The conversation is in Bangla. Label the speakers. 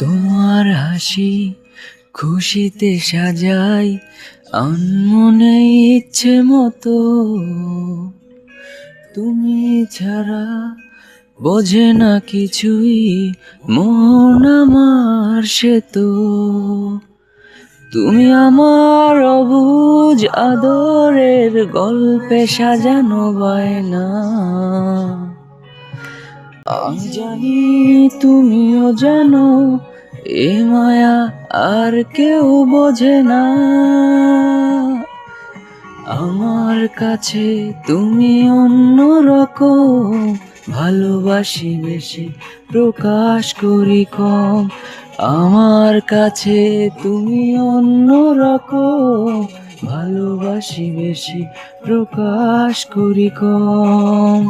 Speaker 1: তোমার হাসি খুশিতে সাজাই আনমনে ইচ্ছে মতো। তুমি ছাড়া বোঝে না কিছুই মন আমার, সে তো তুমি আমার অবুঝ আদরের গল্পে সাজানো বায়না। আমি জানি তুমিও জানো, এ মায়া আর কেউ বোঝে না। আমার কাছে তুমি অন্যরকম, ভালোবাসি বেশি প্রকাশ করি কম। আমার কাছে তুমি অন্যরকম, ভালোবাসি বেশি প্রকাশ করি কম।